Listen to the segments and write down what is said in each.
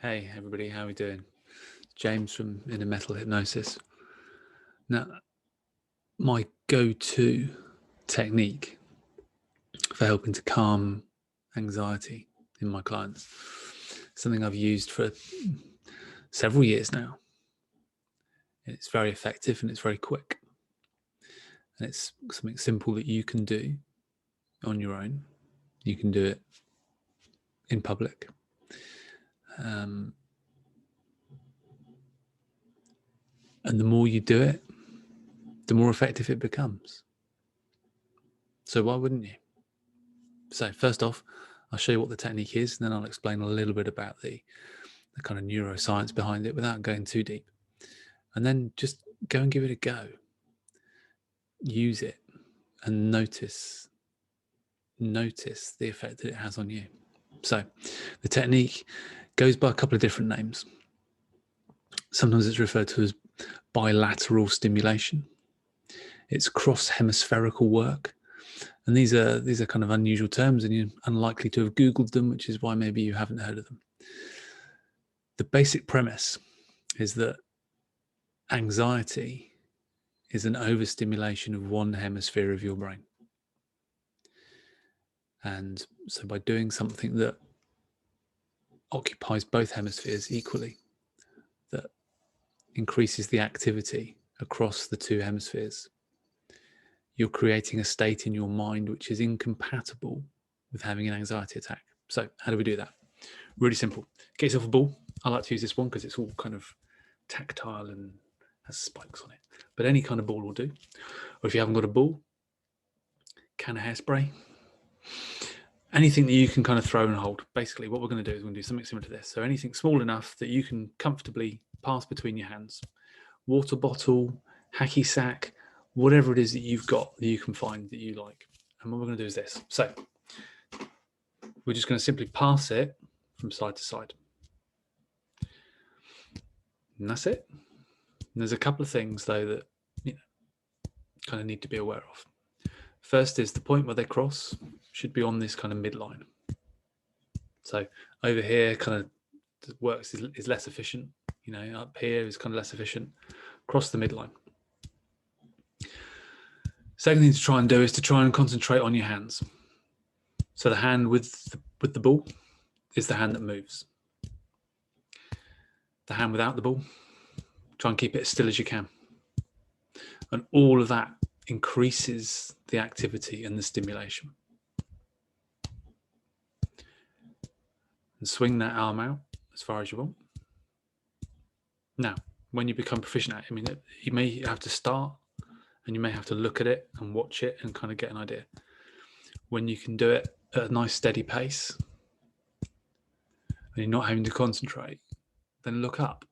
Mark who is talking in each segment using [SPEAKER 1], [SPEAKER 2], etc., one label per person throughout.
[SPEAKER 1] Hey everybody, how are we doing? James from Inner Metal Hypnosis. Now, my go-to technique for helping to calm anxiety in my clients, something I've used for several years now. It's very effective and it's very quick. And it's something simple that you can do on your own. You can do it in public. And the more you do it, the more effective it becomes. So why wouldn't you? So first off, I'll show you what the technique is, and then I'll explain a little bit about the kind of neuroscience behind it without going too deep. And then just go and give it a go. Use it and notice the effect that it has on you. So the technique goes by a couple of different names. Sometimes it's referred to as bilateral stimulation. It's cross-hemispherical work. And these are kind of unusual terms, and you're unlikely to have Googled them, which is why maybe you haven't heard of them. The basic premise is that anxiety is an overstimulation of one hemisphere of your brain. And so by doing something that occupies both hemispheres equally, that increases the activity across the two hemispheres, you're creating a state in your mind which is incompatible with having an anxiety attack. So how do we do that? Really simple. Get yourself a ball. I like to use this one because it's all kind of tactile and has spikes on it. But any kind of ball will do. Or if you haven't got a ball, can of hairspray. Anything that you can kind of throw and hold. Basically, what we're going to do is we're going to do something similar to this. So anything small enough that you can comfortably pass between your hands. Water bottle, hacky sack, whatever it is that you've got that you can find that you like. And what we're going to do is this. So we're just going to simply pass it from side to side. And that's it. And there's a couple of things, though, that kind of need to be aware of. First is the point where they cross should be on this kind of midline. So over here, kind of works is less efficient. Up here is kind of less efficient. Cross the midline. Second thing to try and do is to try and concentrate on your hands. So the hand with the ball is the hand that moves. The hand without the ball, try and keep it as still as you can. And all of that increases the activity and the stimulation. And swing that arm out as far as you want. Now, when you become proficient at it, you may have to start and you may have to look at it and watch it and kind of get an idea. When you can do it at a nice steady pace and you're not having to concentrate, then look up.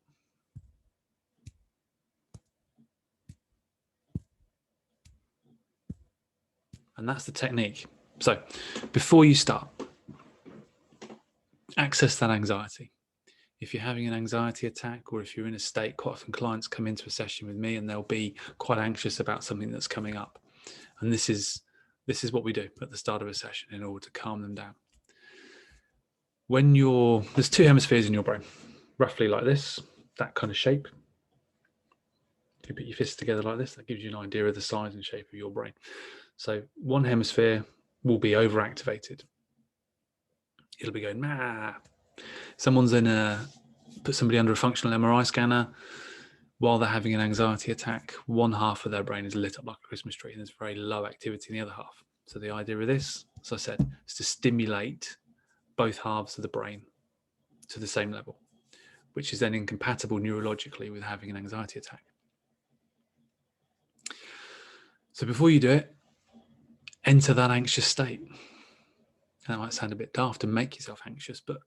[SPEAKER 1] And that's the technique. So before you start, access that anxiety. If you're having an anxiety attack or if you're in a state, quite often clients come into a session with me and they'll be quite anxious about something that's coming up. And this is what we do at the start of a session in order to calm them down. There's two hemispheres in your brain, roughly like this, that kind of shape. If you put your fists together like this, that gives you an idea of the size and shape of your brain. So one hemisphere will be overactivated. It'll be going, "Mah." Someone's put somebody under a functional MRI scanner while they're having an anxiety attack. One half of their brain is lit up like a Christmas tree and there's very low activity in the other half. So the idea of this, as I said, is to stimulate both halves of the brain to the same level, which is then incompatible neurologically with having an anxiety attack. So before you do it, enter that anxious state. That might sound a bit daft to make yourself anxious, but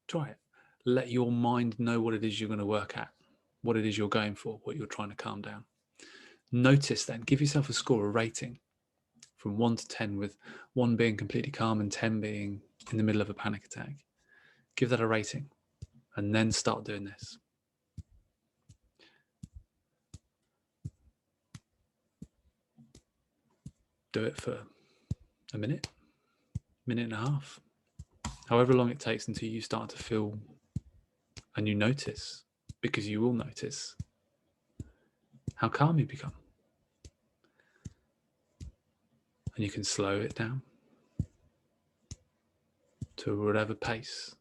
[SPEAKER 1] try it. Let your mind know what it is you're going to work at, what it is you're going for, what you're trying to calm down. Notice then, give yourself a score, a rating from 1 to 10, with 1 being completely calm and 10 being in the middle of a panic attack. Give that a rating and then start doing this. Do it for a minute and a half, however long it takes until you start to feel And you notice, because you will notice, how calm you become. And you can slow it down to whatever pace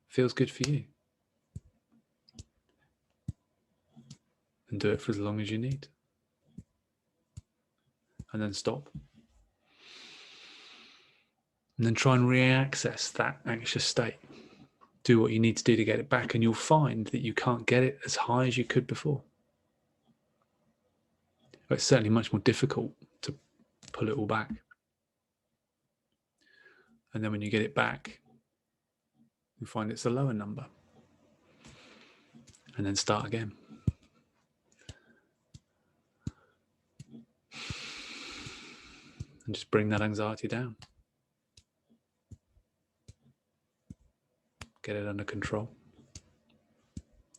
[SPEAKER 1] feels good for you. And do it for as long as you need. And then stop. And then try and re-access that anxious state. Do what you need to do to get it back, and you'll find that you can't get it as high as you could before. But it's certainly much more difficult to pull it all back. And then when you get it back, you find it's a lower number. And then start again. And just bring that anxiety down. Get it under control.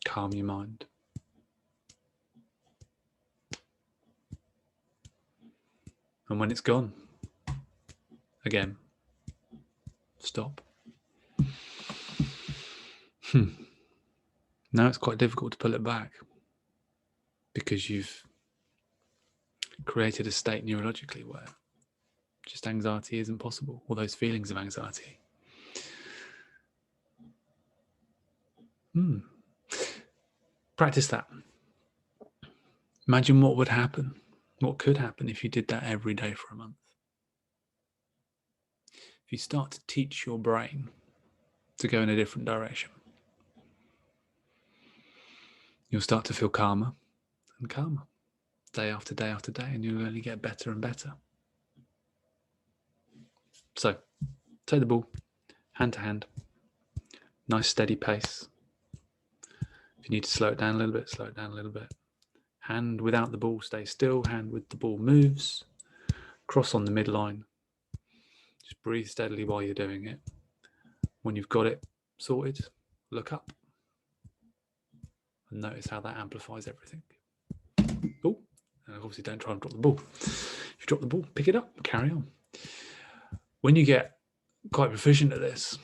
[SPEAKER 1] Calm your mind. And when it's gone, again, stop. Now it's quite difficult to pull it back because you've created a state neurologically where just anxiety isn't possible, or those feelings of anxiety. Practice that. Imagine what would happen, what could happen if you did that every day for a month. If you start to teach your brain to go in a different direction, you'll start to feel calmer and calmer, day after day after day, and you'll only get better and better. So, take the ball, hand to hand, nice steady pace. If you need to slow it down a little bit, slow it down a little bit. Hand without the ball, stay still. Hand with the ball moves. Cross on the midline. Just breathe steadily while you're doing it. When you've got it sorted, look up. And notice how that amplifies everything. Oh, and obviously don't try and drop the ball. If you drop the ball, pick it up, carry on. When you get quite proficient at this,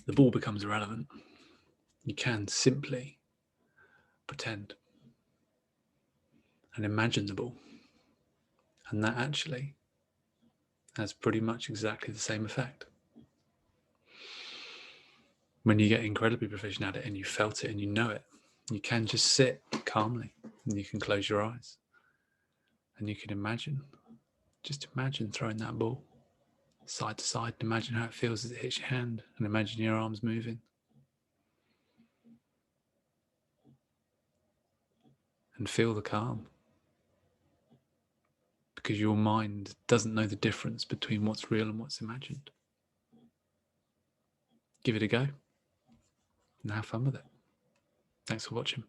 [SPEAKER 1] the ball becomes irrelevant. You can simply pretend and imagine the ball. And that actually has pretty much exactly the same effect. When you get incredibly proficient at it and you felt it and you know it, you can just sit calmly and you can close your eyes and you can imagine, just imagine throwing that ball side to side. Imagine how it feels as it hits your hand and imagine your arms moving. And feel the calm. Because your mind doesn't know the difference between what's real and what's imagined. Give it a go and have fun with it. Thanks for watching.